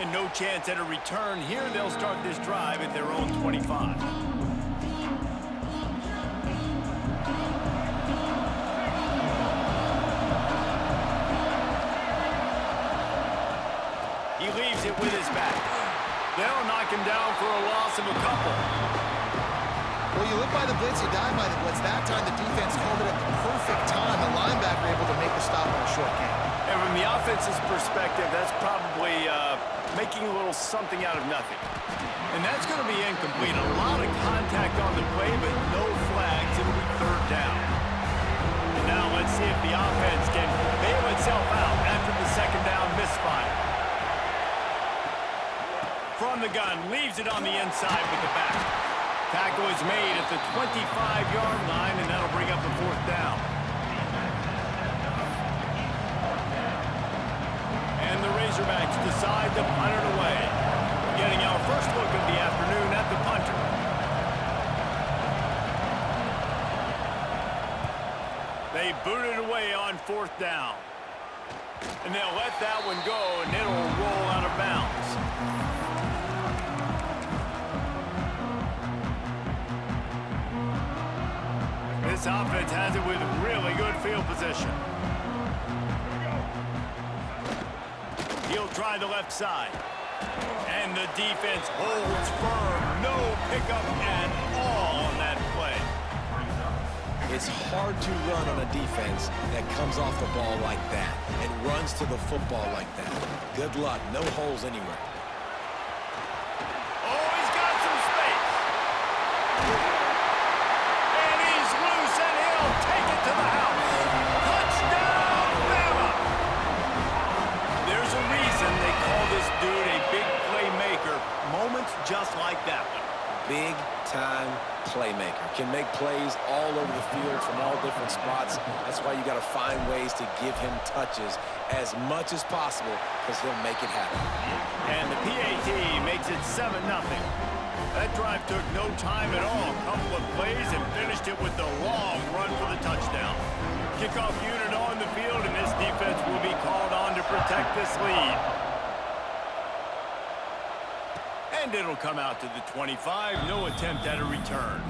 And no chance at a return here. They'll start this drive at their own 25. He leaves it with his back. They'll knock him down for a loss of a couple. Well, you live by the blitz, you die by the blitz. That time the defense called it at the perfect time. The linebacker able to make the stop on a short gain. And from the offense's perspective, that's probably making a little something out of nothing. And that's going to be incomplete. A lot of contact on the play, but no flags. It'll be third down. And now let's see if the offense can bail itself out after the second down misfire. From the gun, leaves it on the inside with the back. Tackle is made at the 25-yard line, and that'll bring up the fourth down. And the Razorbacks decide to punt it away. Getting our first look of the afternoon at the punter. They boot it away on fourth down. And they'll let that one go, and it'll roll out of bounds. This offense has it with really good field position. He'll try the left side. And the defense holds firm. No pickup at all on that play. It's hard to run on a defense that comes off the ball like that and runs to the football like that. Good luck. No holes anywhere. Oh, he's got some space. And he's loose, and he'll take it to the house. Touchdown, Bama! There's a reason they call this dude a big playmaker. Moments just like that one. Big-time playmaker. Can make plays all over the field from all different spots. That's why you got to find ways to give him touches as much as possible because he'll make it happen. And the PAT makes it 7-0. That drive took no time at all. A couple of plays and finished it with a long run for the touchdown. Kickoff unit on the field, and this defense will be called on to protect this lead. And it'll come out to the 25. No attempt at a return.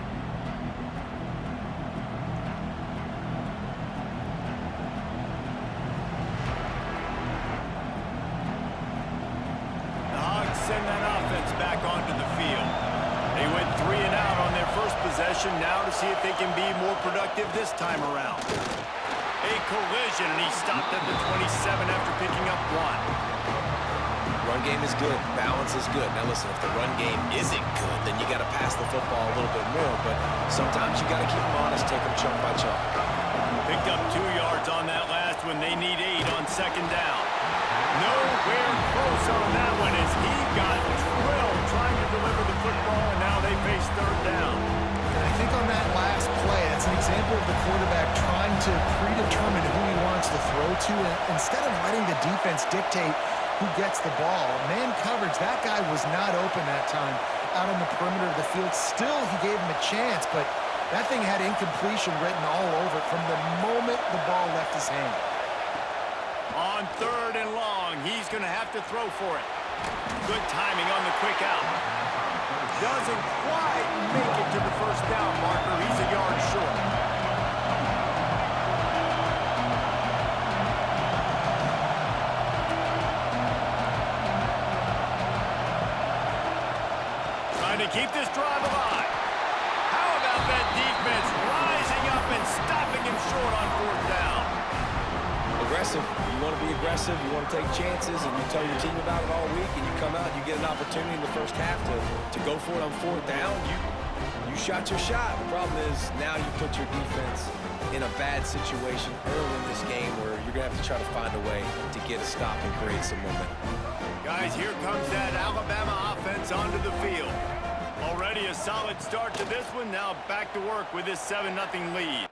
The Hogs send that offense back onto the field. They went 3 and out on their first possession. Now to see if they can be more productive this time around. A collision, and he stopped at the 27 after picking up 1. Run game is good. Balance is good. Now listen, if the run game isn't good, then you got to pass the football a little bit more. But sometimes you got to keep them honest, take them chunk by chunk. Picked up 2 yards on that last one. They need 8 on second down. Nowhere close on that one as he got drilled trying to deliver the football, and now they face third down. And I think on that last play, that's an example of the quarterback trying to predetermine who he wants to throw to, and instead of letting the defense dictate who gets the ball. Man coverage, that guy was not open that time out on the perimeter of the field. Still, he gave him a chance, but that thing had incompletion written all over it from the moment the ball left his hand. On third and long, he's going to have to throw for it. Good timing on the quick out. Doesn't quite make it to the first down marker. He's a yard short. To keep this drive alive. How about that defense rising up and stopping him short on fourth down? Aggressive. You want to be aggressive. You want to take chances, and you tell your team about it all week, and you come out, you get an opportunity in the first half to go for it on fourth down. You shot your shot. The problem is now you put your defense in a bad situation early in this game where you're going to have to try to find a way to get a stop and create some momentum. Guys, here comes that Alabama offense onto the field. Already a solid start to this one. Now back to work with this 7-0 lead.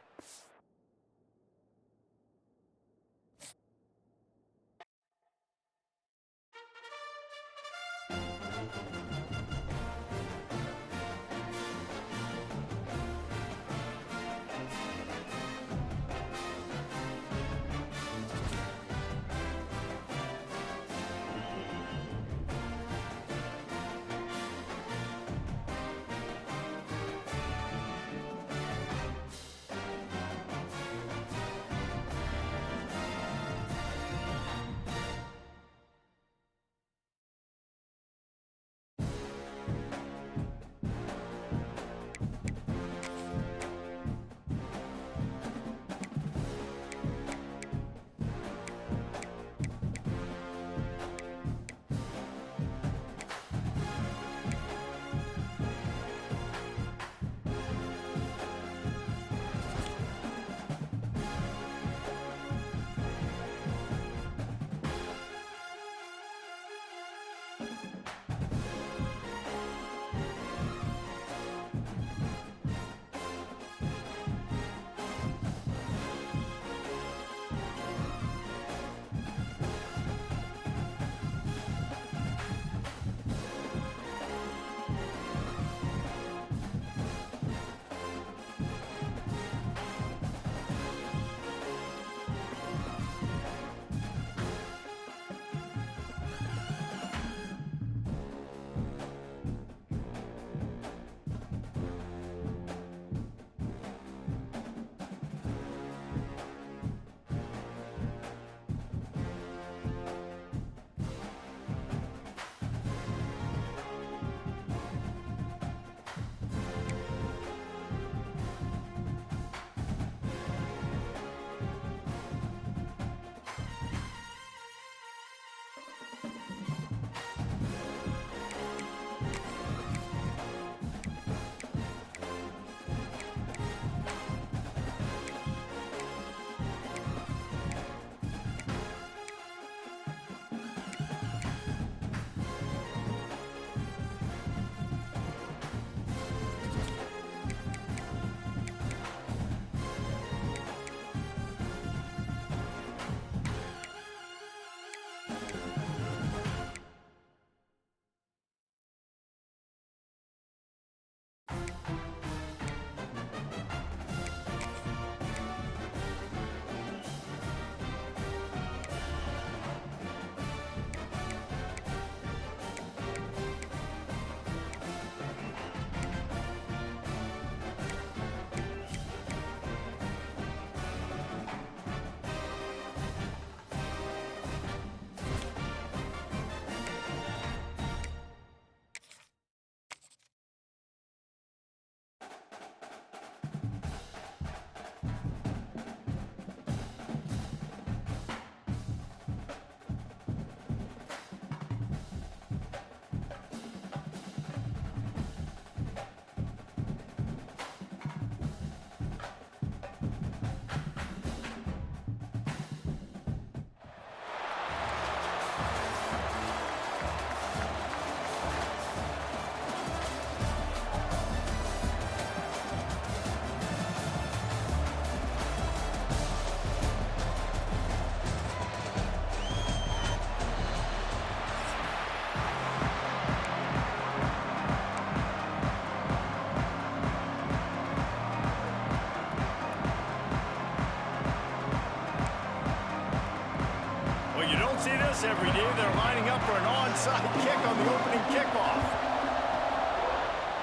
Every day they're lining up for an onside kick on the opening kickoff.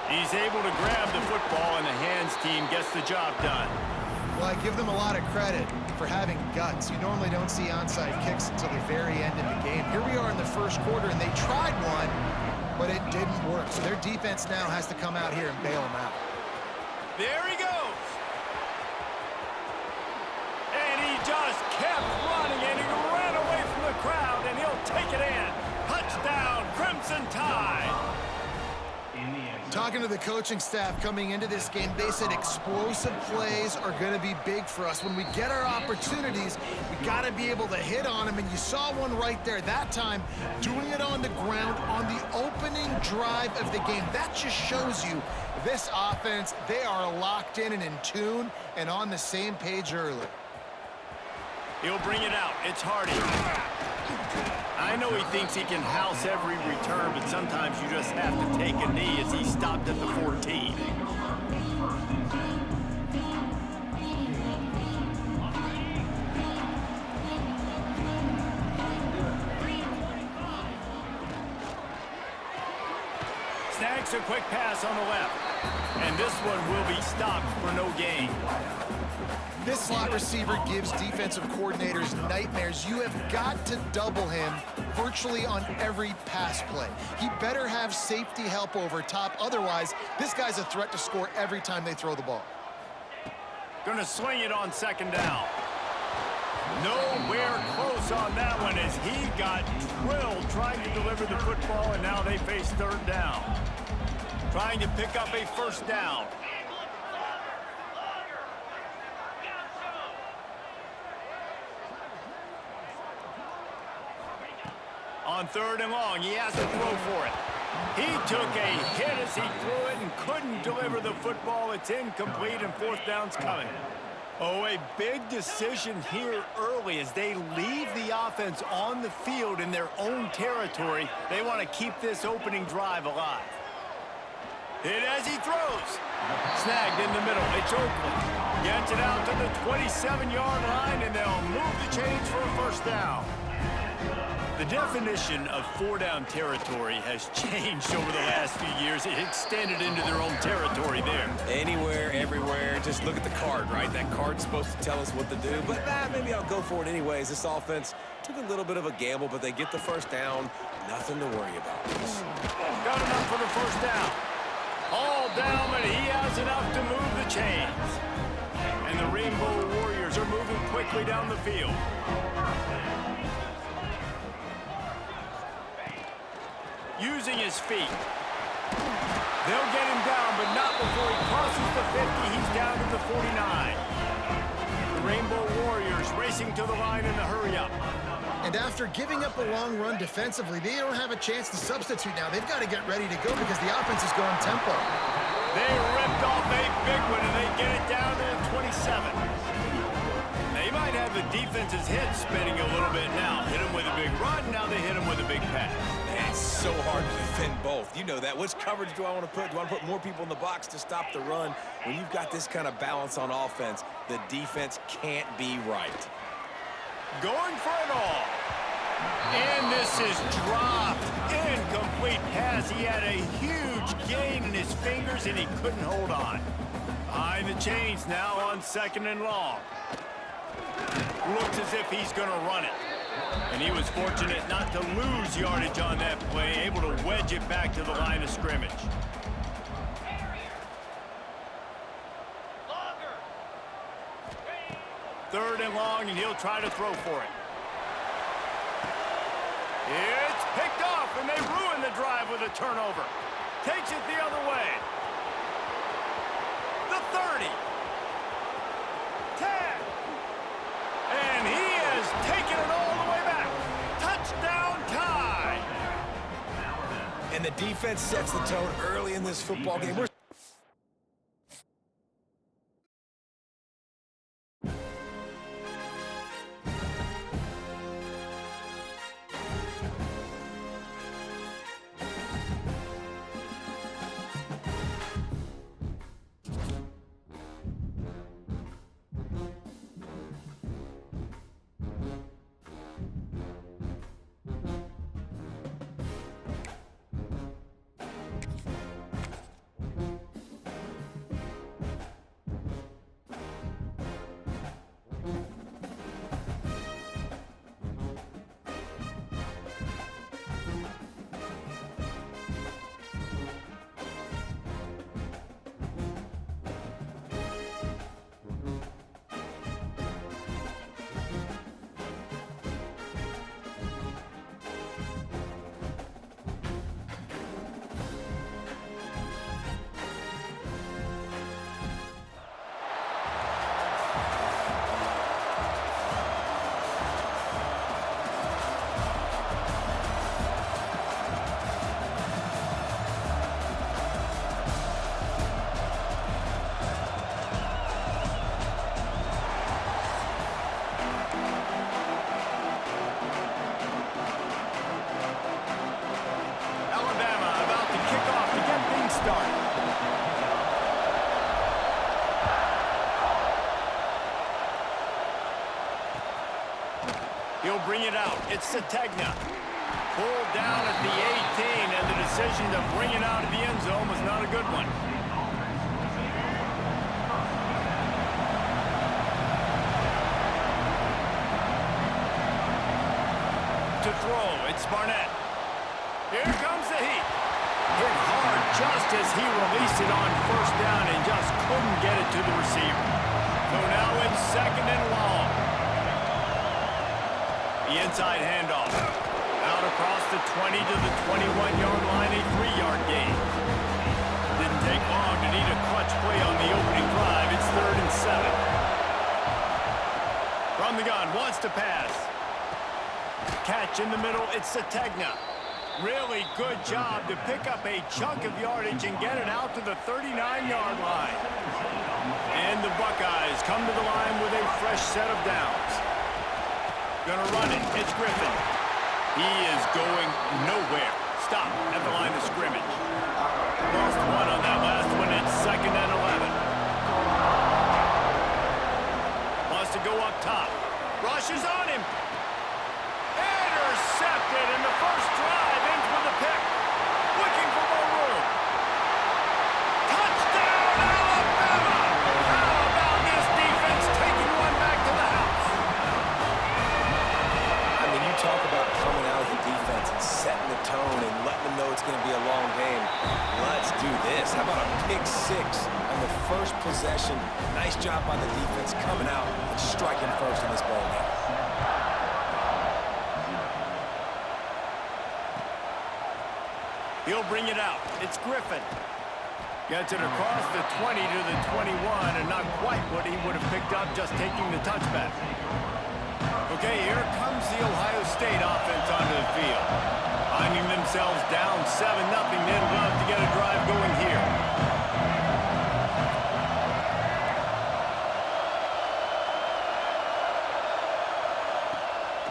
He's able to grab the football, and the hands team gets the job done. Well, I give them a lot of credit for having guts. You normally don't see onside kicks until the very end of the game. Here we are in the first quarter, and they tried one, but it didn't work. So their defense now has to come out here and bail them out. There he goes. And he just kept running, and he ran away from the crowd, and he'll take it in. Touchdown, Crimson Tide. Talking to the coaching staff coming into this game, they said explosive plays are going to be big for us. When we get our opportunities, we got to be able to hit on them, and you saw one right there that time, doing it on the ground on the opening drive of the game. That just shows you this offense, they are locked in and in tune and on the same page early. He'll bring it out. It's Hardy. I know he thinks he can house every return, but sometimes you just have to take a knee as he stopped at the 14. Snags a quick pass on the left, and this one will be stopped for no gain. This slot receiver gives defensive coordinators nightmares. You have got to double him virtually on every pass play. He better have safety help over top. Otherwise, this guy's a threat to score every time they throw the ball. Gonna swing it on second down. Nowhere close on that one as he got drilled trying to deliver the football, and now they face third down. Trying to pick up a first down. On third and long, he has to throw He took a hit as he threw it and couldn't deliver the football. It's incomplete and fourth down's coming. Oh, a big decision here early as they leave the offense on the field in their own territory. They want to keep this opening drive alive. Hit as he throws. Snagged in the middle. It's Oakland. Gets it out to the 27-yard line, and they'll move the chains for a first down. The definition of four-down territory has changed over the last few years. It extended into their own territory there. Anywhere, everywhere. Just look at the card, right? That card's supposed to tell us what to do, but maybe I'll go for it anyways. This offense took a little bit of a gamble, but they get the first down. Nothing to worry about. Got enough for the first down. All down, but he has enough to move the chains. And the Rainbow Warriors are moving quickly down the field. Using his feet. They'll get him down, but not before he crosses the 50. He's down to the 49. The Rainbow Warriors racing to the line in the hurry-up. And after giving up a long run defensively, they don't have a chance to substitute now. They've got to get ready to go because the offense is going tempo. They ripped off a big one, and they get it down to the 27. They might have the defense's head spinning a little bit now. Hit him with a big run, now they hit him with a big pass. Man, it's so hard to defend both. You know that. Which coverage do I want to put? Do I want to put more people in the box to stop the run? When you've got this kind of balance on offense, the defense can't be right. Going for it all. And this is dropped. Incomplete pass. He had a huge gain in his fingers, and he couldn't hold on. Behind the chains now on 2nd and long. Looks as if he's going to run it. And he was fortunate not to lose yardage on that play, able to wedge it back to the line of scrimmage. Third and long, and he'll try to throw for it. It's picked off, and they ruin the drive with a turnover. Takes it the other way. The 30. 10. And he has taken it all the way back. Touchdown tie. And the defense sets the tone early in this football game. He'll bring it out. It's Sategna. Pulled down at the 18, and the decision to bring it out of the end zone was not a good one. To throw, it's Barnett. Here comes the heat. Hit hard just as he released it on first down and just couldn't get it to the receiver. So now it's 2nd and long. The inside handoff. Out across the 20 to the 21-yard line, a 3-yard gain. Didn't take long to need a clutch play on the opening drive. It's 3rd and 7. From the gun, wants to pass. Catch in the middle, it's Sategna. Really good job to pick up a chunk of yardage and get it out to the 39-yard line. And the Buckeyes come to the line with a fresh set of downs. Gonna run it. It's Griffin. He is going nowhere. Stop at the line of scrimmage. Lost one on that last one. It's 2nd and 11. Wants to go up top. Rushes on him. Intercepted, and the first drive ends with a pick. Looking for more room. Touchdown, Alabama! How about this defense taking one back to the house? I mean, you talk about coming out of the defense and setting the tone and letting them know it's going to be a long game. Let's do this. How about a pick six on the first possession? Nice job by the defense coming out and striking first in this ball game. He'll bring it out. It's Griffin. Gets it across the 20 to the 21, and not quite what he would have picked up just taking the touchback. Okay, here comes the Ohio State offense onto the field. Finding themselves down 7-0, they'd love to get a drive going here.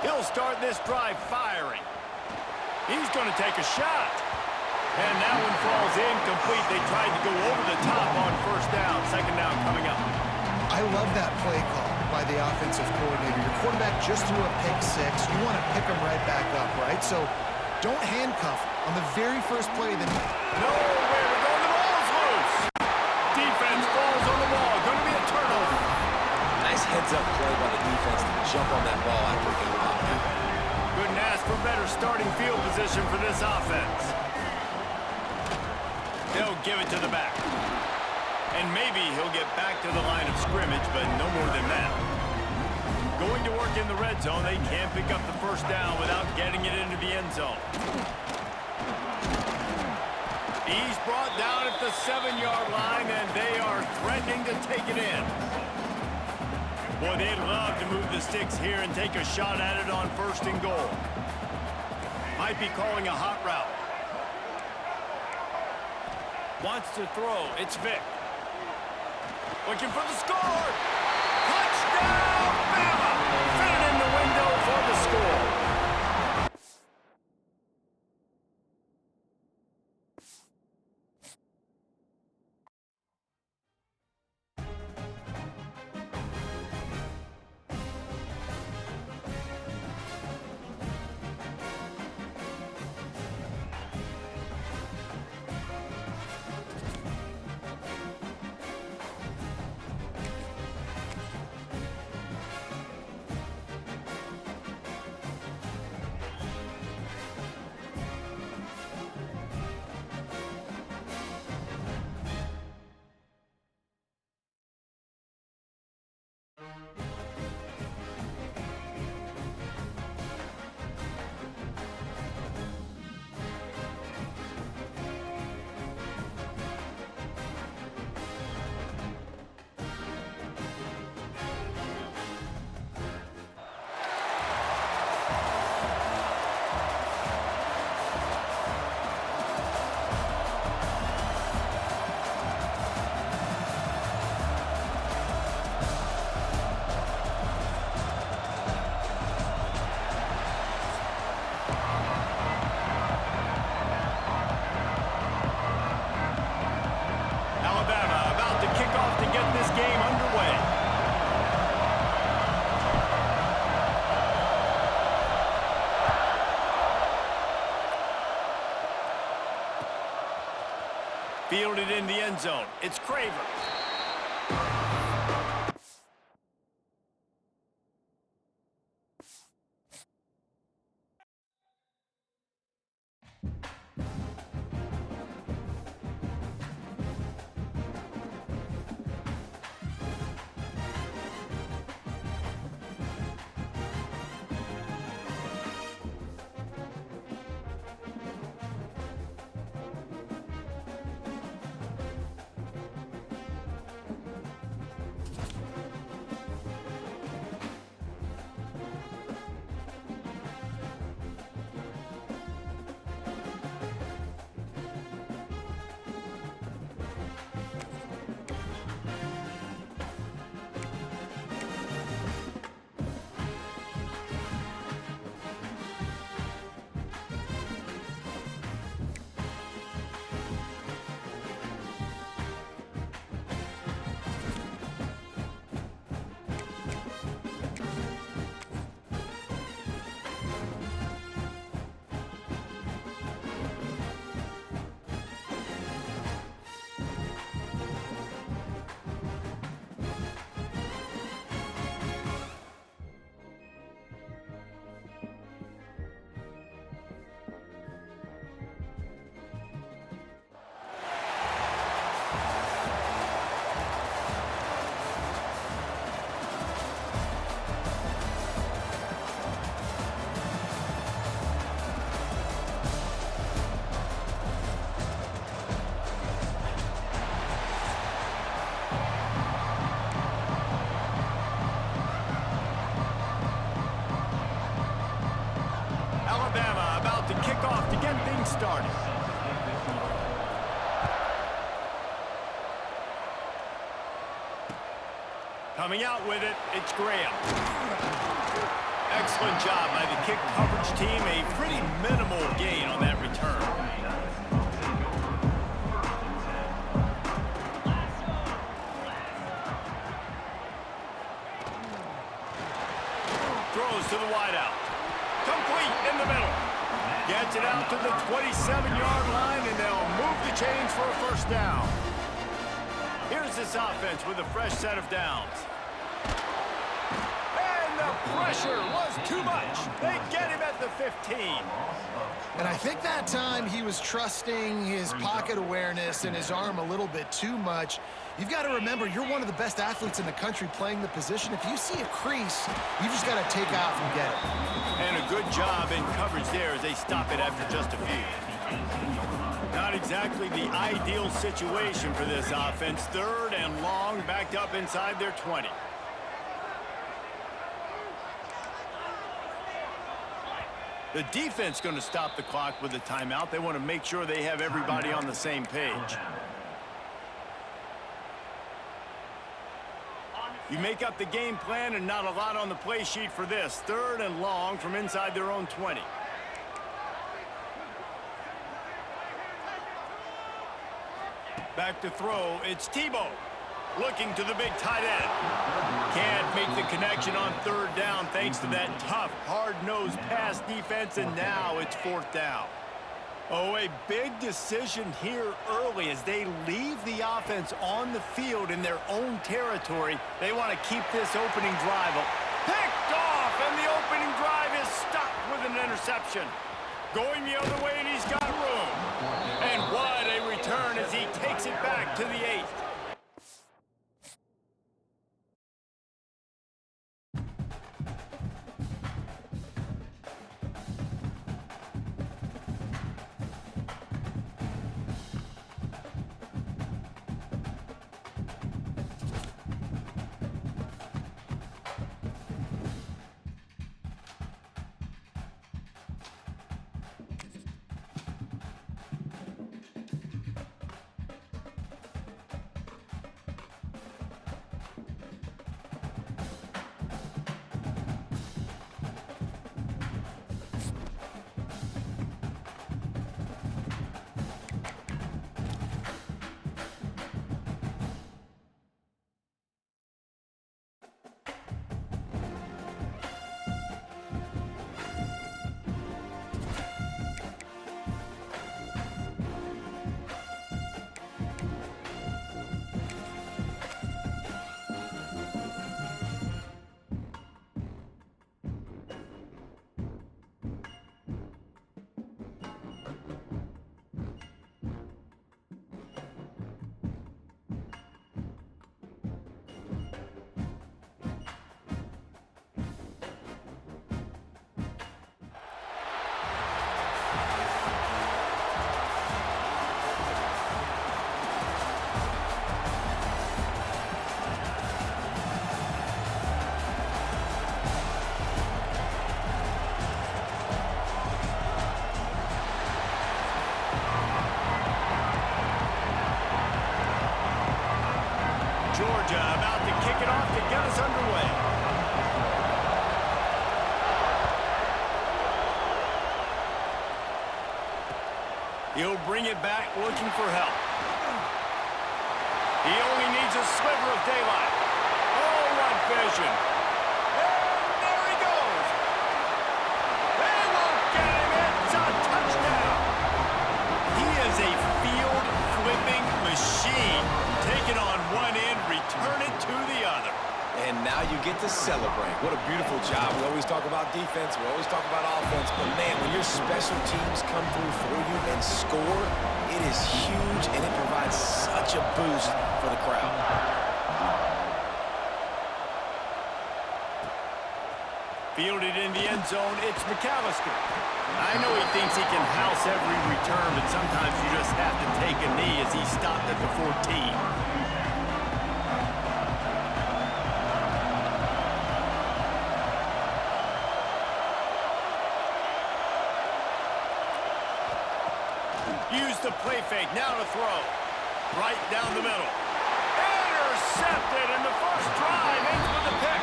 He'll start this drive firing. He's going to take a shot. And that one falls incomplete. They tried to go over the top on first down. 2nd down coming up. I love that play call by the offensive coordinator. Your quarterback just threw a pick six. You want to pick him right back up, right? So don't handcuff on the very first play. Then nowhere to go. The ball's loose. Defense falls on the ball. Going to be a turnover. Nice heads-up play by the defense to jump on that ball after it got popped out. Couldn't ask for better starting field position for this offense. They'll give it to the back. And maybe he'll get back to the line of scrimmage, but no more than that. Going to work in the red zone, they can't pick up the first down without getting it into the end zone. He's brought down at the 7-yard line, and they are threatening to take it in. Boy, they'd love to move the sticks here and take a shot at it on 1st and goal. Might be calling a hot route. Wants to throw. It's Vic. Looking for the score. Touchdown, Bama! Fit it in the window for the score. Fielded in the end zone. It's Craver. Coming out with it, it's Graham. Excellent job by the kick coverage team. A pretty minimal gain on that return. Throws to the wideout. Complete in the middle. Gets it out to the 27-yard line, and they'll move the chains for a first down. Here's this offense with a fresh set of downs. And the pressure was too much. They get him at the 15. And I think that time he was trusting his pocket awareness and his arm a little bit too much. You've got to remember, you're one of the best athletes in the country playing the position. If you see a crease, you just got to take off and get it. And a good job in coverage there as they stop it after just a few. Not exactly the ideal situation for this offense. 3rd and long, backed up inside their 20. The defense going to stop the clock with a timeout. They want to make sure they have everybody on the same page. You make up the game plan and not a lot on the play sheet for this. 3rd and long from inside their own 20. Back to throw, it's Tebow. Looking to the big tight end. Can't make the connection on 3rd down thanks to that tough, hard-nosed pass defense, and now it's 4th down. Oh, a big decision here early as they leave the offense on the field in their own territory. They want to keep this opening drive picked off, and the opening drive is stopped with an interception. Going the other way, and he's got room. And what a return as he takes it back to the 8th. Georgia about to kick it off to get us underway. He'll bring it back looking for help. He only needs a sliver of daylight. Oh, what vision. And there he goes. They won't get him. It's a touchdown. He is a field-flipping machine. Take it on one end, return it to the other. And now you get to celebrate. What a beautiful job. We always talk about defense. We always talk about offense. But, man, when your special teams come through for you and score, it is huge, and it provides such a boost for the crowd. Fielded in the end zone, it's McAllister. I know he thinks he can house every return, but sometimes you just have to take a knee as he stopped at the 14. Use the play fake, now to throw. Right down the middle. intercepted, and the first drive ends with a pick.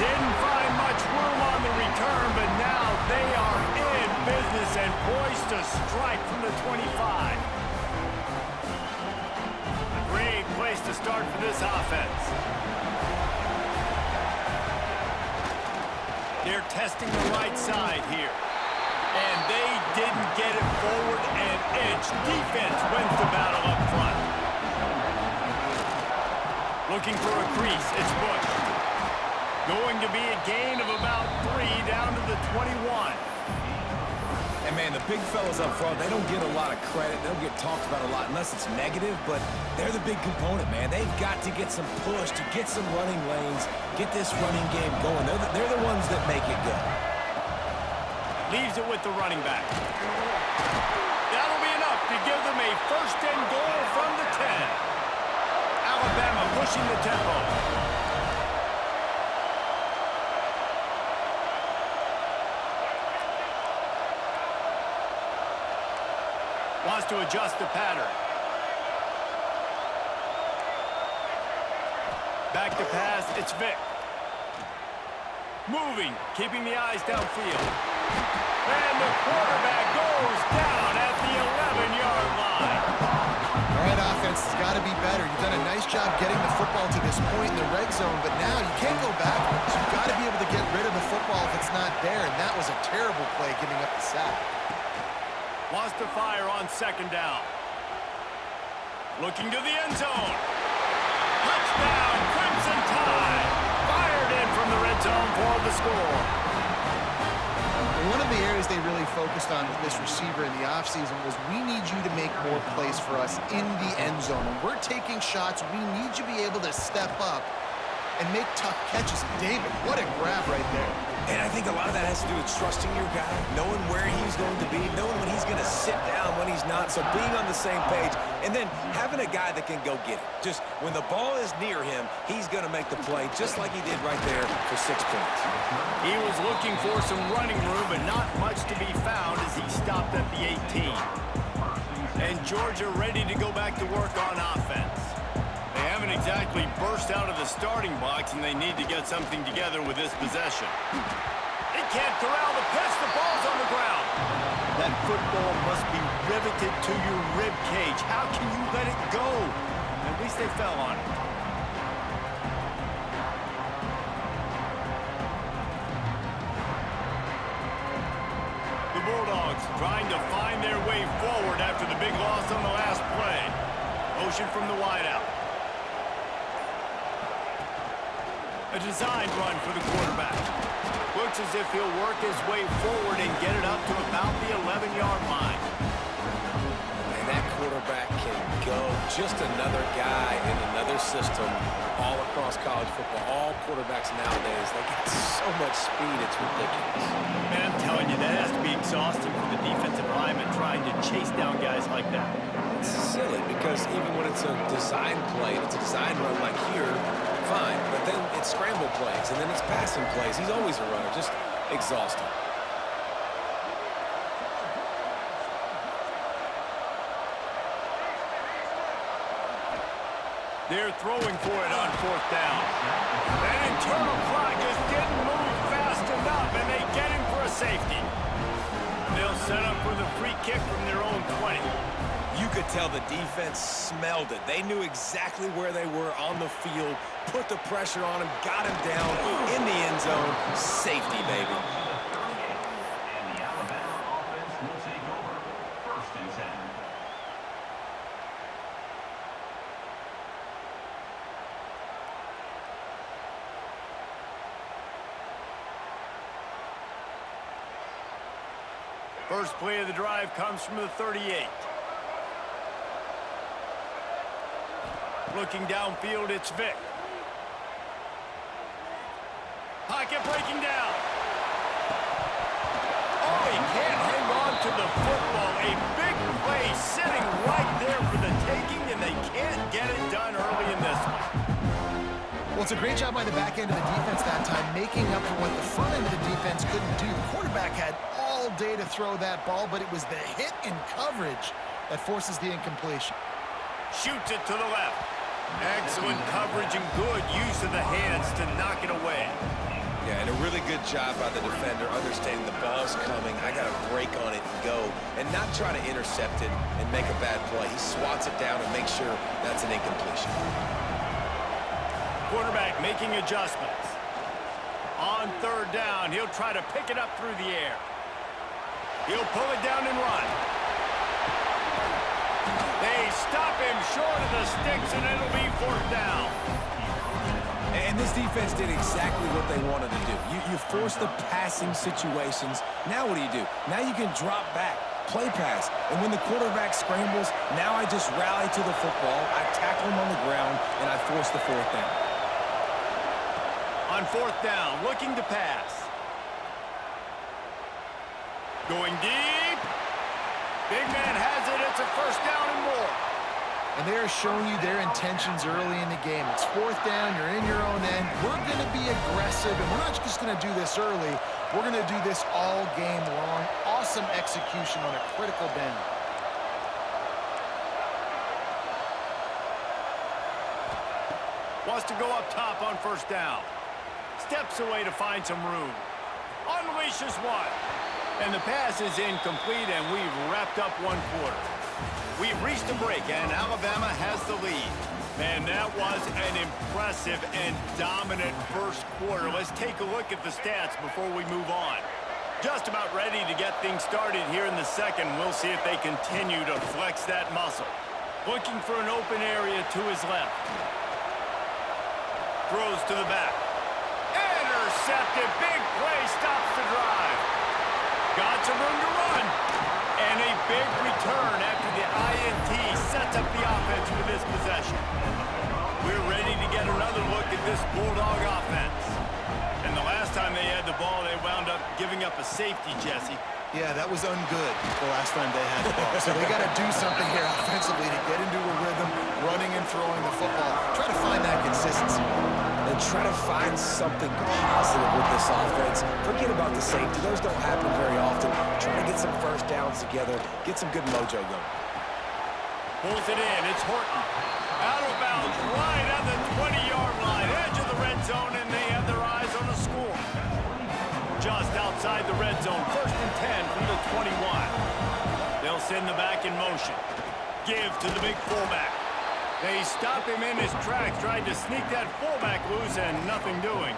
Didn't find much room on the return, but now they are in business and poised to strike from the 25. A great place to start for this offense. They're testing the right side here. And they didn't get it forward an inch. Defense wins the battle up front. Looking for a crease, it's Bush. Going to be a gain of about 3 down to the 21. And, man, the big fellas up front, they don't get a lot of credit. They don't get talked about a lot unless it's negative, but they're the big component, man. They've got to get some push, to get some running lanes, get this running game going. They're the ones that make it go. Leaves it with the running back. That'll be enough to give them a first and goal from the 10. Alabama pushing the tempo. Wants to adjust the pattern. Back to pass, it's Vick. Moving, keeping the eyes downfield. And the quarterback goes down at the 11-yard line. All right, offense has got to be better. You've done a nice job getting the football to this point in the red zone, but now you can't go back. So you've got to be able to get rid of the football if it's not there, and that was a terrible play giving up the sack. Wants to fire on second down. Looking to the end zone. Touchdown, Crimson Tide. Fired in from the red zone for the score. One of the areas they really focused on with this receiver in the offseason was we need you to make more plays for us in the end zone. When we're taking shots, we need you to be able to step up and make tough catches. And David, what a grab right there. And I think a lot of that has to do with trusting your guy, knowing where he's going to be, knowing when he's going to sit down, when he's not. So being on the same page, and then having a guy that can go get it. Just when the ball is near him, he's going to make the play, just like he did right there for 6 points. He was looking for some running room, but not much to be found as he stopped at the 18. And Georgia ready to go back to work on offense. They haven't exactly burst out of the starting box, and they need to get something together with this possession. They can't corral the pitch. The ball's on the ground. That football must be riveted to your rib cage. How can you let it go? At least they fell on it. The Bulldogs trying to find their way forward after the big loss on the last play. Motion from the wideout. A designed run for the quarterback. Looks as if he'll work his way forward and get it up to about the 11-yard line. And that quarterback can go. Just another guy in another system all across college football. All quarterbacks nowadays, they got so much speed, it's ridiculous. Man, I'm telling you, that has to be exhausting for the defensive lineman trying to chase down guys like that. It's silly because even when it's a design play, it's a design run like here, fine, but then it's scramble plays, and then it's passing plays. He's always a runner, just exhausting. They're throwing for it on fourth down. That internal clock just didn't move fast enough, and they get him for a safety. They'll set up for the free kick from their own 20. You could tell the defense smelled it. They knew exactly where they were on the field, put the pressure on him, got him down in the end zone. Safety, baby. And the Alabama offense will take over. 1st and 10. First play of the drive comes from the 38. Looking downfield, it's Vick. Pocket breaking down. Oh, he can't hang on to the football. A big play sitting right there for the taking, and they can't get it done early in this one. Well, it's a great job by the back end of the defense that time, making up for what the front end of the defense couldn't do. The quarterback had all day to throw that ball, but it was the hit in coverage that forces the incompletion. Shoots it to the left. Excellent coverage and good use of the hands to knock it away. Yeah, and a really good job by the defender understanding the ball's coming. I got to break on it and go and not try to intercept it and make a bad play. He swats it down and makes sure that's an incompletion. Quarterback making adjustments. On third down, he'll try to pick it up through the air. He'll pull it down and run. They stop him short of the sticks, and it'll be fourth down. And this defense did exactly what they wanted to do. You force the passing situations. Now what do? Now you can drop back, play pass. And when the quarterback scrambles, now I just rally to the football. I tackle him on the ground, and I force the fourth down. On fourth down, looking to pass. Going deep. Big man has it. It's a first down and more. And they are showing you their intentions early in the game. It's fourth down. You're in your own end. We're going to be aggressive, and we're not just going to do this early. We're going to do this all game long. Awesome execution on a critical down. Wants to go up top on first down. Steps away to find some room. Unleashes one. And the pass is incomplete, and we've wrapped up one quarter. We've reached a break, and Alabama has the lead. Man, that was an impressive and dominant first quarter. Let's take a look at the stats before we move on. Just about ready to get things started here in the second. We'll see if they continue to flex that muscle. Looking for an open area to his left. Throws to the back. Intercepted. Big play stops the drive. Got some room to run. And a big return after the INT sets up the offense for this possession. We're ready to get another look at this Bulldog offense. And the last time they had the ball, they wound up giving up a safety, Jesse. Yeah, that was ungood the last time they had the ball. So they got to do something here offensively to get into a rhythm, running and throwing the football. Try to find that consistency. And try to find something positive with this offense. Forget about the safety. Those don't happen very often. Try to get some first downs together. Get some good mojo going. Pulls it in. It's Horton. Out of bounds. Right at the 20-yard line. Edge of the red zone, and they have their eyes on the score. Just outside the red zone. First and 10 from the 21. They'll send the back in motion. Give to the big fullback. They stop him in his tracks, tried to sneak that fullback loose, and nothing doing.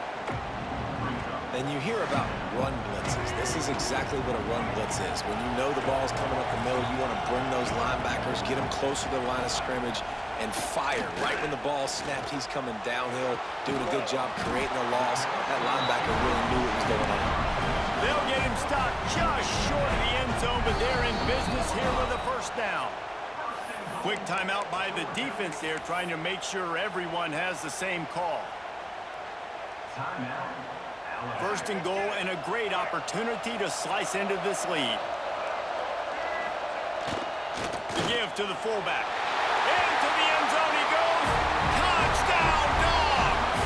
And you hear about run blitzes. This is exactly what a run blitz is. When you know the ball's coming up the middle, you want to bring those linebackers, get them closer to the line of scrimmage, and fire. Right when the ball snapped, he's coming downhill, doing a good job creating a loss. That linebacker really knew what was going on. They'll get him stopped just short of the end zone, but they're in business here with a first down. Quick timeout by the defense there, trying to make sure everyone has the same call. First and goal, and a great opportunity to slice into this lead. The give to the fullback. Into the end zone he goes. Touchdown, Dogs!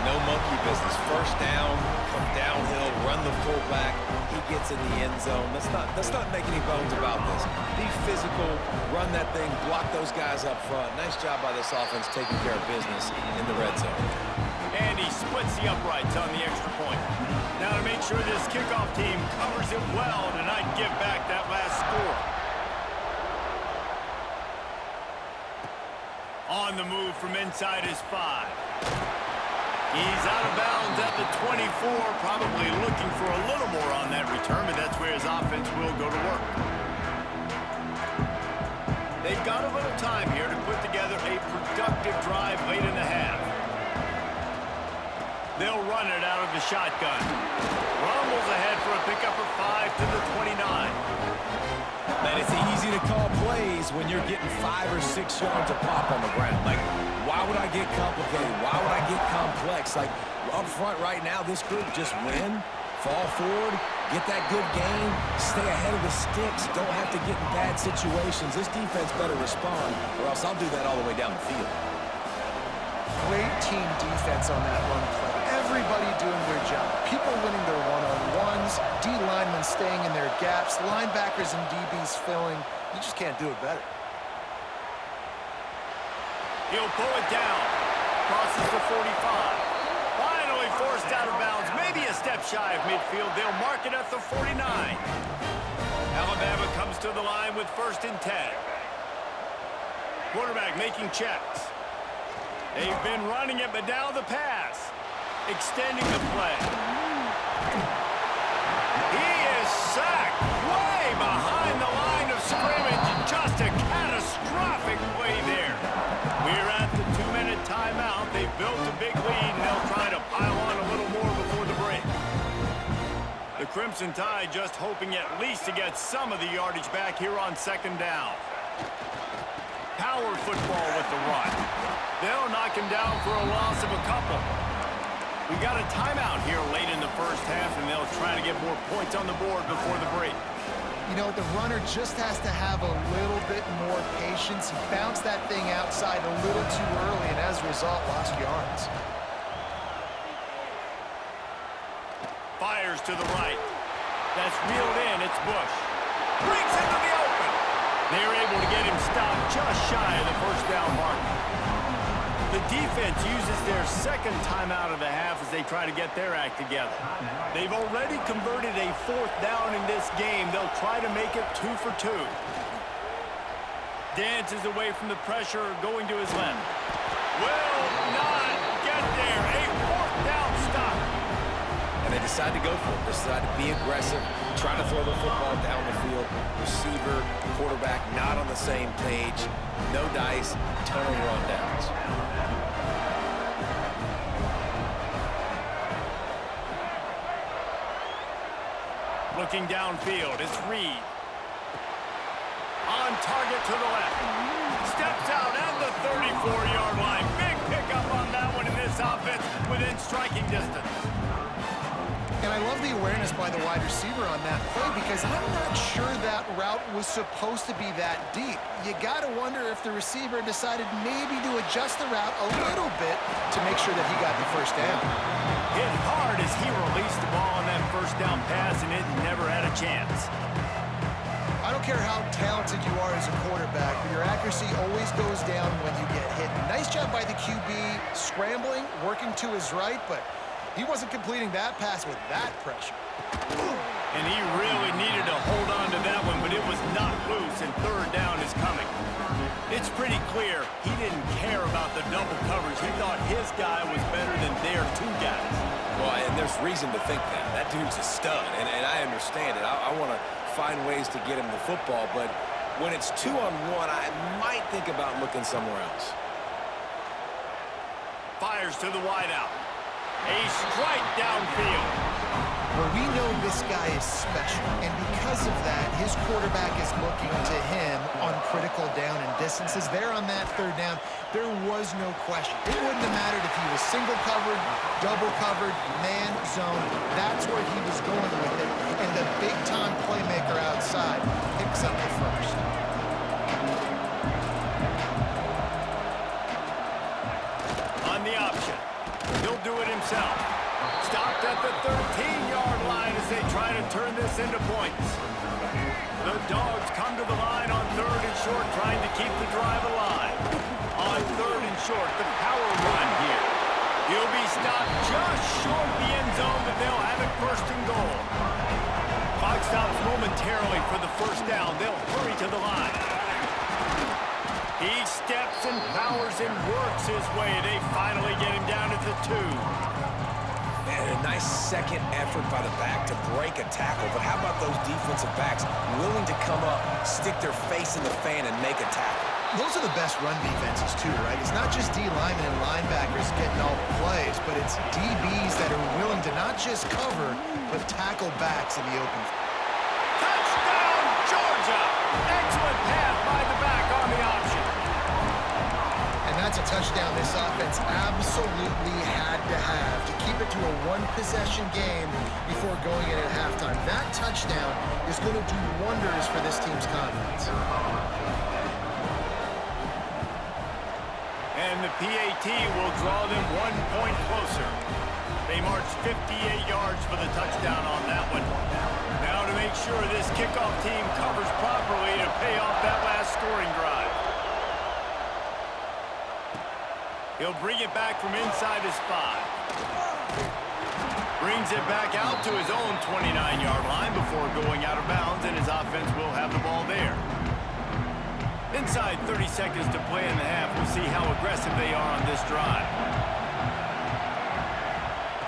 No monkey business. First down, come downhill, run the fullback. He gets in the end zone. Let's not make any bones about this. Be physical, run that thing, block those guys up front. Nice job by this offense taking care of business in the red zone. And he splits the uprights on the extra point. Now to make sure this kickoff team covers it well to not give back that last score. On the move from inside his 5. He's out of bounds at the 24, probably looking for a little more on that return, but that's where his offense will go to work. They've got a little time here to put together a productive drive late in the half. They'll run it out of the shotgun. Rumbles ahead for a pickup of 5 to the 29. Man, it's easy to call plays when you're getting 5 or 6 yards of pop on the ground. Like, why would I get complicated? Why would I get complex? Like, up front right now, this group just win, fall forward, get that good game, stay ahead of the sticks, don't have to get in bad situations. This defense better respond, or else I'll do that all the way down the field. Great team defense on that run play. Everybody doing their job. People winning their one-on-ones, D-linemen staying in their gaps, linebackers and DBs filling. You just can't do it better. He'll pull it down. Crosses the 45. Finally forced out of bounds. Maybe a step shy of midfield. They'll mark it at the 49. Alabama comes to the line with 1st and 10. Quarterback making checks. They've been running it, but now the pass. Extending the play. He is sacked way behind the line of scrimmage. Just a catastrophic play there. We're at the 2-minute timeout. They've built a big lead, and they'll try to pile on a little more before the break. The Crimson Tide just hoping at least to get some of the yardage back here on 2nd down. Power football with the run. They'll knock him down for a loss of a couple. We got a timeout here late in the 1st half, and they'll try to get more points on the board before the break. You know, the runner just has to have a little bit more patience. He bounced that thing outside a little too early, and as a result, lost yards. Fires to the right. That's reeled in. It's Bush. Breaks into the open. They're able to get him stopped just shy of the 1st down mark. The defense uses their 2nd timeout of the half as they try to get their act together. They've already converted a 4th down in this game. They'll try to make it 2 for 2. Dances away from the pressure, going to his left. Will not get there. A 4th down stop. And they decide to go for it. They decide to be aggressive, try to throw the football down the field. Receiver, quarterback not on the same page. No dice, ton of rundowns. Looking downfield, it's Reed. On target to the left. Steps out at the 34-yard line. Big pickup on that one in this offense within striking distance. And I love the awareness by the wide receiver on that play because I'm not sure that route was supposed to be that deep. You got to wonder if the receiver decided maybe to adjust the route a little bit to make sure that he got the 1st down. Hit hard as he released the ball on that 1st down pass, and it never had a chance. I don't care how talented you are as a quarterback, but your accuracy always goes down when you get hit. Nice job by the QB scrambling, working to his right, but he wasn't completing that pass with that pressure. And he really needed to hold on to that one, but it was not loose, and 3rd down is coming. It's pretty clear he didn't care about the double coverage. He thought his guy was better than their 2 guys. Well, and there's reason to think that. That dude's a stud, and I understand it. I want to find ways to get him the football, but when it's 2-on-1, I might think about looking somewhere else. Fires to the wideout. A strike downfield. Well, we know this guy is special, and because of that, his quarterback is looking to him on critical down and distances. There on that 3rd down, there was no question. It wouldn't have mattered if he was single covered, double covered, man, zone. That's where he was going with it, and the big-time playmaker outside picks up the 1st. On the option. He'll do it himself. Stopped at the 13-yard line as they try to turn this into points. The Dogs come to the line on 3rd and short, trying to keep the drive alive. On 3rd and short, the power run here. He'll be stopped just short the end zone, but they'll have it 1st and goal. Clock stops momentarily for the 1st down. They'll hurry to the line. He steps and powers and works his way. They finally get him down at the 2. And a nice second effort by the back to break a tackle. But how about those defensive backs willing to come up, stick their face in the fan, and make a tackle? Those are the best run defenses, too, right? It's not just D linemen and linebackers getting all the plays, but it's DBs that are willing to not just cover, but tackle backs in the open. Touchdown, Georgia! Excellent pass by the back on the option. And that's a touchdown this offense absolutely had to have to keep it to a 1-possession game before going in at halftime. That touchdown is going to do wonders for this team's confidence. And the PAT will draw them 1 point closer. They march 58 yards for the touchdown on that one. Now to make sure this kickoff team covers properly to pay off that last scoring drive. He'll bring it back from inside his 5. Brings it back out to his own 29-yard line before going out of bounds, and his offense will have the ball there. Inside 30 seconds to play in the half. We'll see how aggressive they are on this drive.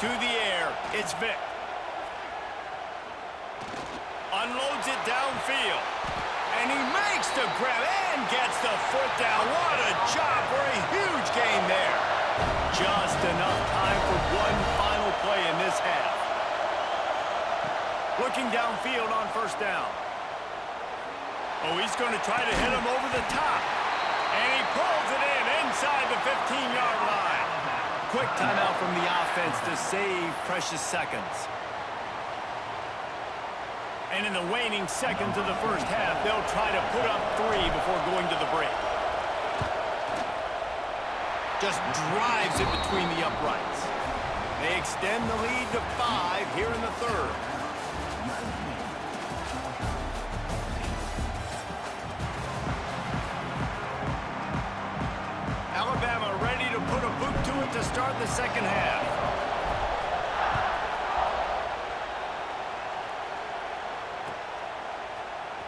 To the air, it's Vick. Unloads it downfield. And he makes the grab and gets the foot down. What a job for a huge gain there. Just enough time for one final play in this half. Looking downfield on first down. Oh, he's going to try to hit him over the top. And he pulls it in inside the 15-yard line. Quick timeout from the offense to save precious seconds. And in the waning seconds of the first half, they'll try to put up 3 before going to the break. Just drives it between the uprights. They extend the lead to 5 here in the third. Alabama ready to put a boot to it to start the second half.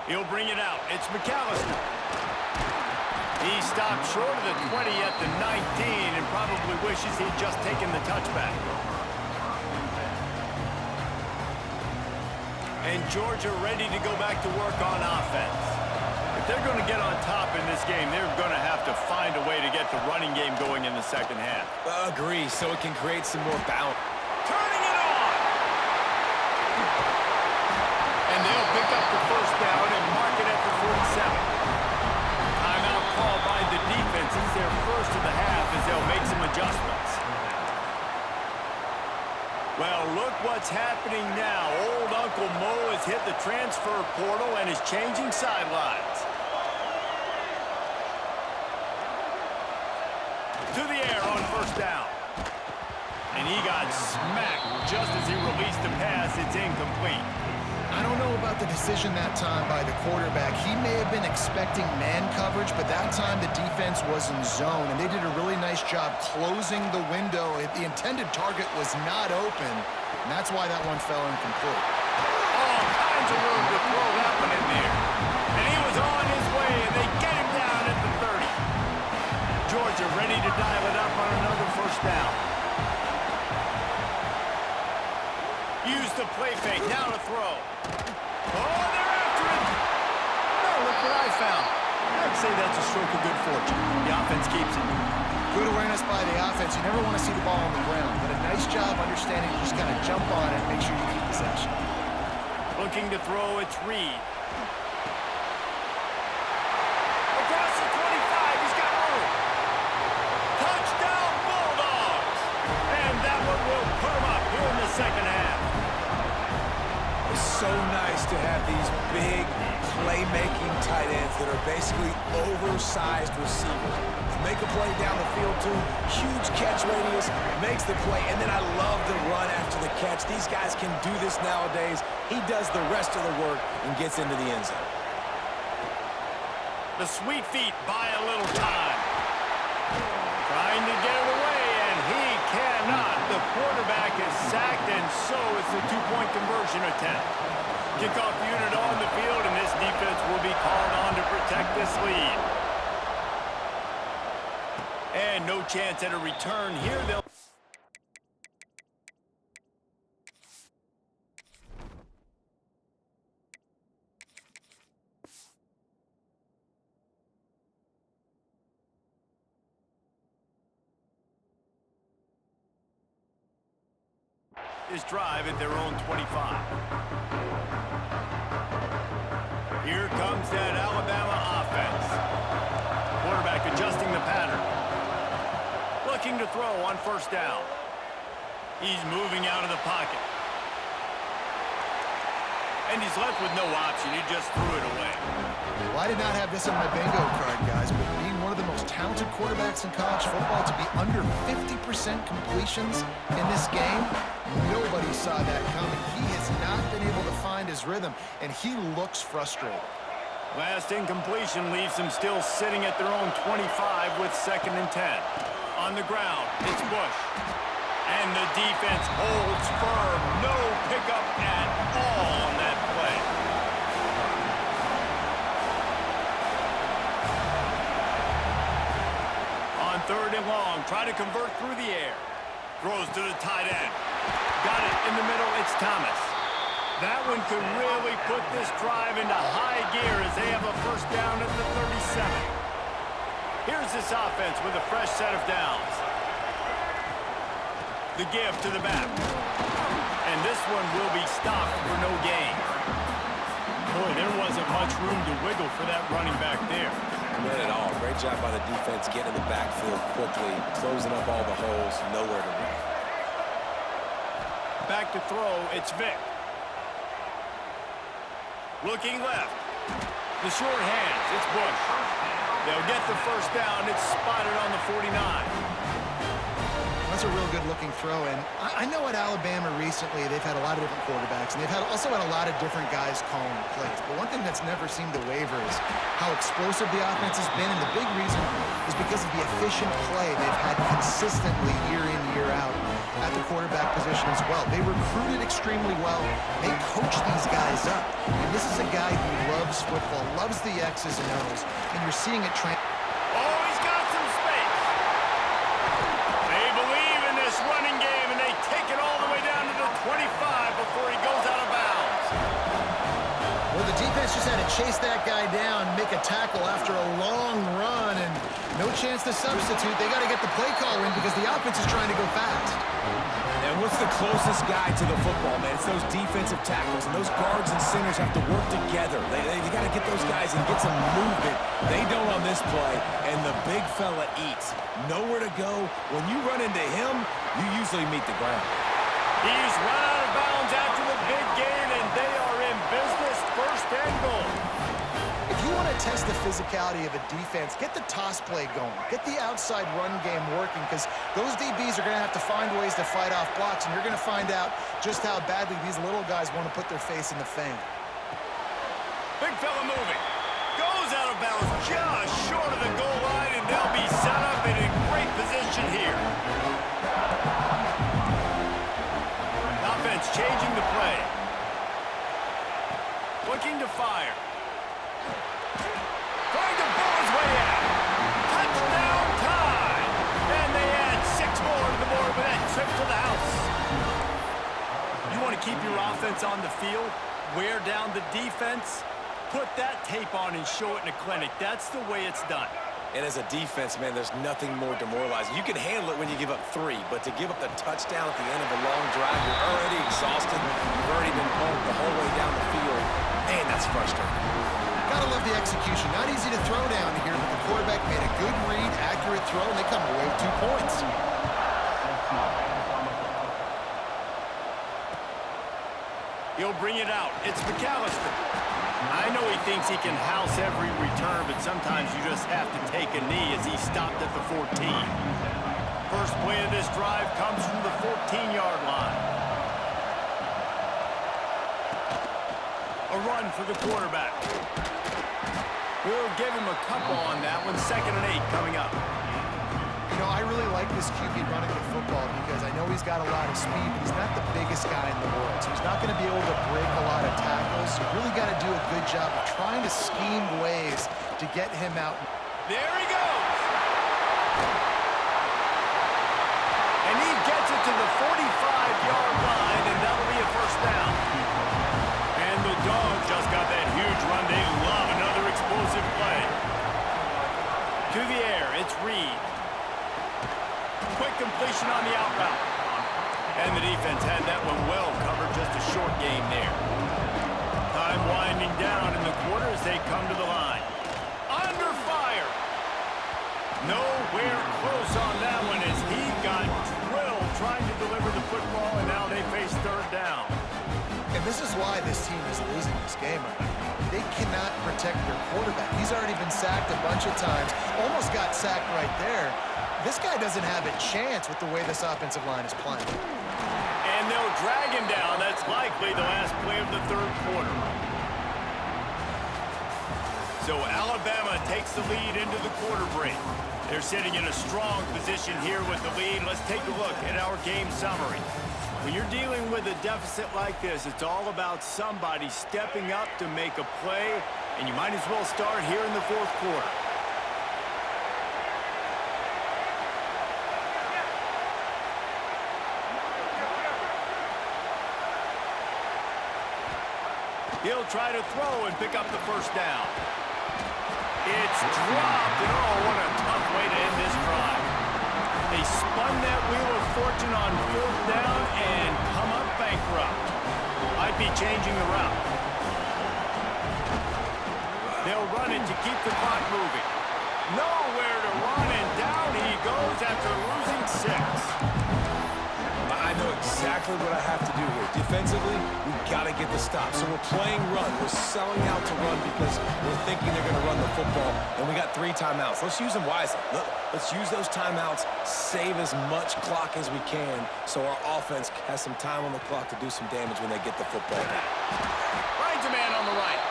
He'll bring it out. It's McAllister. He stopped short of the 20 at the 19 and probably wishes he'd just taken the touchback. And Georgia ready to go back to work on offense. If they're going to get on top in this game, they're going to have to find a way to get the running game going in the second half. Agree, so it can create some more balance. Turning it on! And they'll pick up the first down and mark it at the 47. Timeout called by the defense. It's their first of the half as they'll make some adjustments. Well, look what's happening now. Old Uncle Mo has hit the transfer portal and is changing sidelines. To the air on first down. And he got smacked just as he released the pass. It's incomplete. I don't know about the decision that time by the quarterback. He may have been expecting man coverage, but that time the defense was in zone, and they did a really nice job closing the window. The intended target was not open, and that's why that one fell incomplete. All kinds of room to throw that one in there. And he was on his way, and they get him down at the 30. Georgia ready to dial it up on another first down. Use the play fake, now to throw. Oh, they're after it! No, look what I found. I'd say that's a stroke of good fortune. The offense keeps it. Good awareness by the offense. You never want to see the ball on the ground, but a nice job understanding you just got to jump on it and make sure you keep possession. Looking to throw, it's Reed. Across the 25, he's got room. Touchdown, Bulldogs! And that one will put him up here in the second half. It's so nice to have these big playmaking tight ends that are basically oversized receivers. To make a play down the field too, huge catch radius, makes the play, and then I love the run after the catch. These guys can do this nowadays. He does the rest of the work and gets into the end zone. The sweet feet buy a little time. Trying to get it away, and he cannot. The quarterback is sacked, and so it's a two-point conversion attempt. Kickoff unit on the field, and this defense will be called on to protect this lead. And no chance at a return here. They'll this drive at their own 25. Here comes that Alabama offense. Quarterback adjusting the pattern. Looking to throw on first down. He's moving out of the pocket. And he's left with no option. He just threw it away. Well, I did not have this on my bingo card, guys, but being one of the most talented quarterbacks in college football, to be under 50% completions in this game, nobody saw that coming. He has not been able to find his rhythm, and he looks frustrated. Last incompletion leaves them still sitting at their own 25 with 2nd and 10. On the ground, it's Bush. And the defense holds firm. No pickup at all on that play. On 3rd and long, try to convert through the air. Throws to the tight end. Got it in the middle, it's Thomas. That one could really put this drive into high gear as they have a first down at the 37. Here's this offense with a fresh set of downs. The give to the back. And this one will be stopped for no gain. Boy, there wasn't much room to wiggle for that running back there. Not at all. Great job by the defense getting in the backfield quickly, closing up all the holes, nowhere to run. Back to throw, it's Vick. Looking left. The short hands, it's Bush. They'll get the first down. It's spotted on the 49. That's a real good-looking throw, and I know at Alabama recently they've had a lot of different quarterbacks, and they've also had a lot of different guys calling plays. But one thing that's never seemed to waver is how explosive the offense has been, and the big reason is because of the efficient play they've had consistently year in, year out at the quarterback position as well. They recruited extremely well. They coach these guys up, and this is a guy who loves football, loves the X's and O's, and you're seeing it train. Oh, he's got some space. They believe in this running game, and they take it all the way down to the 25 before he goes out of bounds. Well, the defense just had to chase that guy down, make a tackle after a long run, and no chance to substitute. They got to get the play call in because the offense is trying to go fast. And what's the closest guy to the football, man? It's those defensive tackles, and those guards and centers have to work together. They got to get those guys and get some movement. They don't on this play, and the big fella eats. Nowhere to go. When you run into him, you usually meet the ground. He's run out of bounds after the big gain, and they are in business. First and goal. If you want to test the physicality of a defense, get the toss play going. Get the outside run game working, because those DBs are going to have to find ways to fight off blocks, and you're going to find out just how badly these little guys want to put their face in the fan. Big fella moving. Goes out of bounds just short of the goal line, and they'll be set up and in great position here. Offense changing the play. Looking to fire. Trying to blow his way out. Touchdown time! And they add 6 more to the board with that trip to the house. You want to keep your offense on the field? Wear down the defense? Put that tape on and show it in a clinic. That's the way it's done. And as a defense, man, there's nothing more demoralizing. You can handle it when you give up 3, but to give up the touchdown at the end of a long drive, you're already exhausted. You've already been pulled the whole way down the field. Man, that's frustrating. Gotta love the execution. Not easy to throw down here, but the quarterback made a good read, accurate throw, and they come away with 2 points. He'll bring it out. It's McAllister. I know he thinks he can house every return, but sometimes you just have to take a knee as he stopped at the 14. First play of this drive comes from the 14-yard line. A run for the quarterback. We'll give him a couple on that one. 2nd and 8 coming up. You know, I really like this QB running the football because I know he's got a lot of speed, but he's not the biggest guy in the world. So he's not going to be able to break a lot of tackles. So you really got to do a good job of trying to scheme ways to get him out. There he goes. And he gets it to the 45-yard line, and that'll be a first down. And the Dogs just got that huge run. They love another explosive play. To the air, it's Reed. Quick completion on the out route. And the defense had that one well covered, just a short game there. Time winding down in the quarter as they come to the line. Under fire. Nowhere close on that one as he got drilled trying to deliver the football, and now they face 3rd down. And this is why this team is losing this game right now. They cannot protect their quarterback. He's already been sacked a bunch of times. Almost got sacked right there. This guy doesn't have a chance with the way this offensive line is playing. And they'll drag him down. That's likely the last play of the 3rd quarter. So Alabama takes the lead into the quarter break. They're sitting in a strong position here with the lead. Let's take a look at our game summary. When you're dealing with a deficit like this, it's all about somebody stepping up to make a play, and you might as well start here in the fourth quarter. He'll try to throw and pick up the first down. It's dropped, and oh, what a tough way to end this drive. They spun that wheel of fortune on fourth down and come up bankrupt. Might be changing the route. They'll run it to keep the clock moving. Nowhere to run, and down he goes after losing 6. I know exactly what I have to do here. Defensively, we've got to get the stop. So we're playing run. We're selling out to run because we're thinking they're going to run the football, and we got 3 timeouts. Let's use them wisely. Let's use those timeouts, save as much clock as we can so our offense has some time on the clock to do some damage when they get the football back. Finds a man on the right.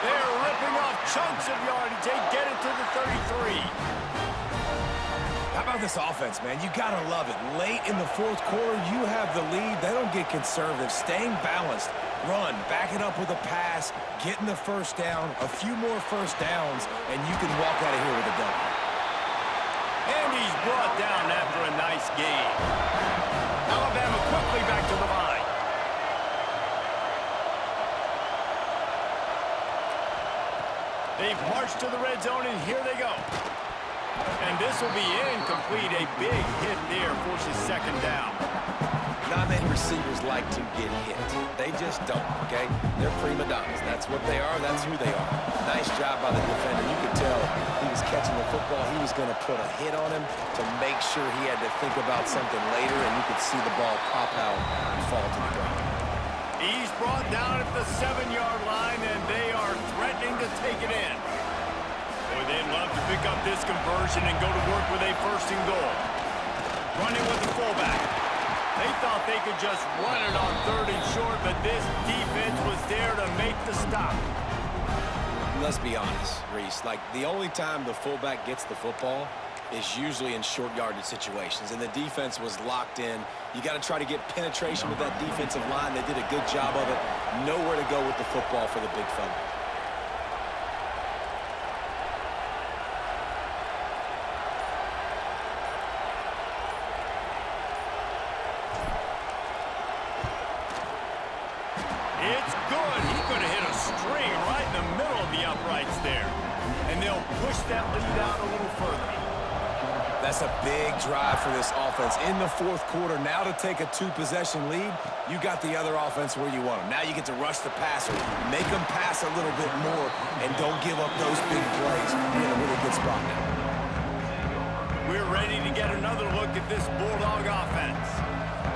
They're ripping off chunks of yardage. They get it to the 33. How about this offense, man? You gotta love it. Late in the fourth quarter, you have the lead. They don't get conservative. Staying balanced. Run, back it up with a pass, getting the first down, a few more first downs, and you can walk out of here with a W. And he's brought down after a nice gain. Alabama quickly back to the line. They've marched to the red zone, and here they go. And this will be incomplete. A big hit there forces second down. Not many receivers like to get hit. They just don't, okay? They're prima donnas. That's what they are. That's who they are. Nice job by the defender. You could tell he was catching the football. He was going to put a hit on him to make sure he had to think about something later, and you could see the ball pop out and fall to the ground. He's brought down at the 7-yard line, and they are threatening to take it in. Boy, they'd love to pick up this conversion and go to work with a first and goal. Running with the fullback. They thought they could just run it on 3rd and short, but this defense was there to make the stop. Let's be honest, Reese. Like, the only time the fullback gets the football is usually in short yardage situations, and the defense was locked in. You got to try to get penetration with that defensive line. They did a good job of it. Nowhere to go with the football for the big fella. It's good. He could have hit a string right in the middle of the uprights there. And they'll push that lead out a little further. That's a big drive for this offense. In the fourth quarter, now to take a 2-possession lead, you got the other offense where you want them. Now you get to rush the passer, make them pass a little bit more, and don't give up those big plays. You're in a really good spot now. We're ready to get another look at this Bulldog offense.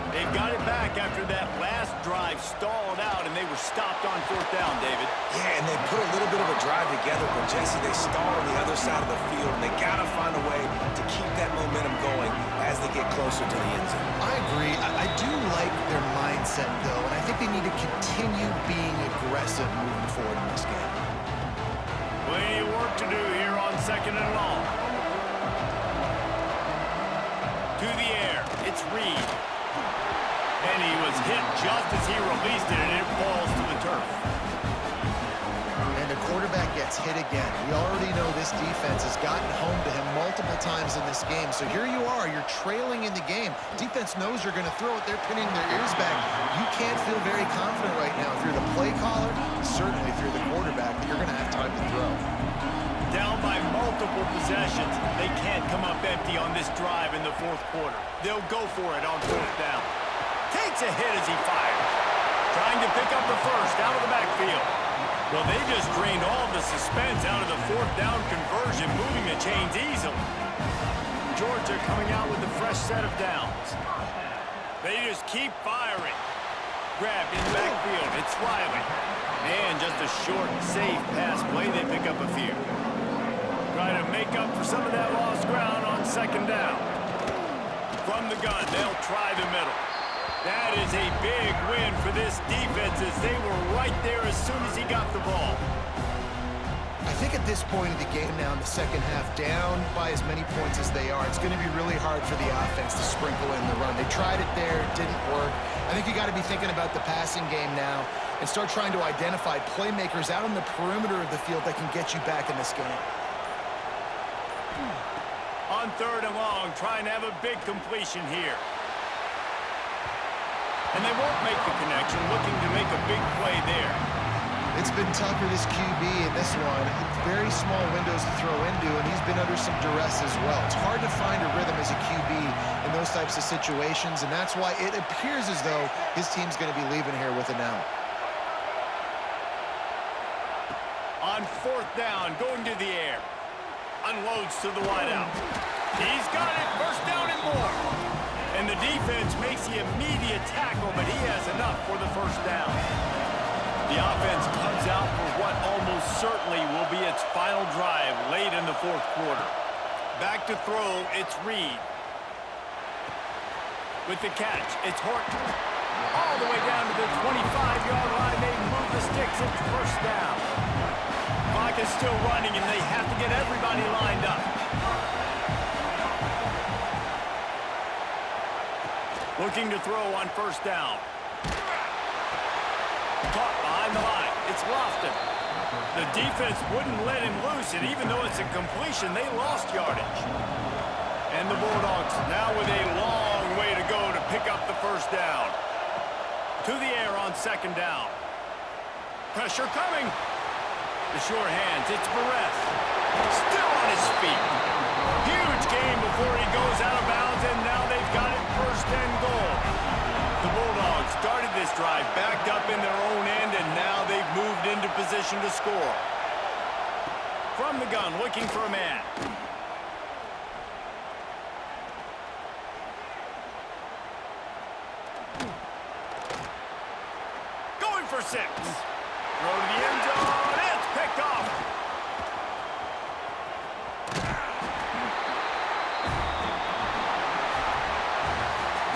They've got it back after that last drive stalled out, and they were stopped on 4th down, David. Yeah, and they put a little bit of a drive together, but Jesse, they stall on the other side of the field, and they got to find a way to keep that momentum going as they get closer to the end zone. I agree. I do like their mindset, though, and I think they need to continue being aggressive moving forward in this game. Plenty of work to do here on 2nd and long. To the air, it's Reed. And he was hit just as he released it, and it falls to the turf. And the quarterback gets hit again. We already know this defense has gotten home to him multiple times in this game. So here you are, you're trailing in the game. Defense knows you're going to throw it. They're pinning their ears back. You can't feel very confident right now. If you're the play caller, certainly if you're the quarterback, that you're going to have time to throw. Down by multiple possessions. They can't come up empty on this drive in the fourth quarter. They'll go for it on 4th down. Takes a hit as he fires. Trying to pick up the first out of the backfield. Well, they just drained all the suspense out of the 4th down conversion, moving the chains easily. Georgia coming out with a fresh set of downs. They just keep firing. Grabbed in the backfield. It's Riley. And just a short, safe pass play. They pick up a few. Try to make up for some of that lost ground on 2nd down. From the gun, they'll try the middle. That is a big win for this defense as they were right there as soon as he got the ball. I think at this point of the game now in the second half, down by as many points as they are, it's going to be really hard for the offense to sprinkle in the run. They tried it there, it didn't work. I think you got to be thinking about the passing game now and start trying to identify playmakers out on the perimeter of the field that can get you back in this game. On 3rd and long, trying to have a big completion here. And they won't make the connection, looking to make a big play there. It's been tough for this QB in this one. Very small windows to throw into, and he's been under some duress as well. It's hard to find a rhythm as a QB in those types of situations, and that's why it appears as though his team's going to be leaving here with an out. On 4th down, going to the air. Unloads to the wideout. He's got it, 1st down and more. And the defense makes the immediate tackle, but he has enough for the 1st down. The offense comes out for what almost certainly will be its final drive late in the 4th quarter. Back to throw, it's Reed. With the catch, it's Horton. All the way down to the 25-yard line. They move the sticks, it's 1st down. Clock is still running, and they have to get everybody lined up. Looking to throw on 1st down. Caught behind the line. It's Lofton. The defense wouldn't let him loose, and even though it's a completion, they lost yardage. And the Bulldogs now with a long way to go to pick up the 1st down. To the air on 2nd down. Pressure coming. The sure hands, it's Barres. Still on his feet. Huge gain before he goes out of bounds, and now they've got it 1st and goal. The Bulldogs started this drive backed up in their own end, and now they've moved into position to score. From the gun, looking for a man. Going for 6. Throw to the end zone. It's picked off.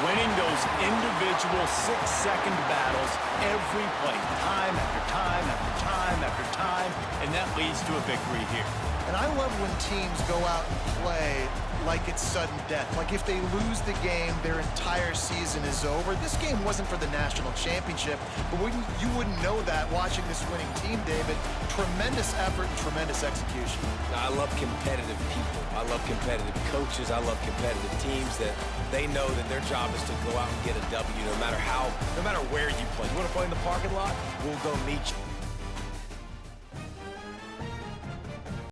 Winning those individual 6-second battles every play, time after time after time after time, and that leads to a victory here. And I love when teams go out and play like it's sudden death. Like if they lose the game, their entire season is over. This game wasn't for the national championship, but you wouldn't know that watching this winning team, David. Tremendous effort and tremendous execution. I love competitive people. I love competitive coaches. I love competitive teams that they know that their job is to go out and get a W no matter where you play. You want to play in the parking lot? We'll go meet you.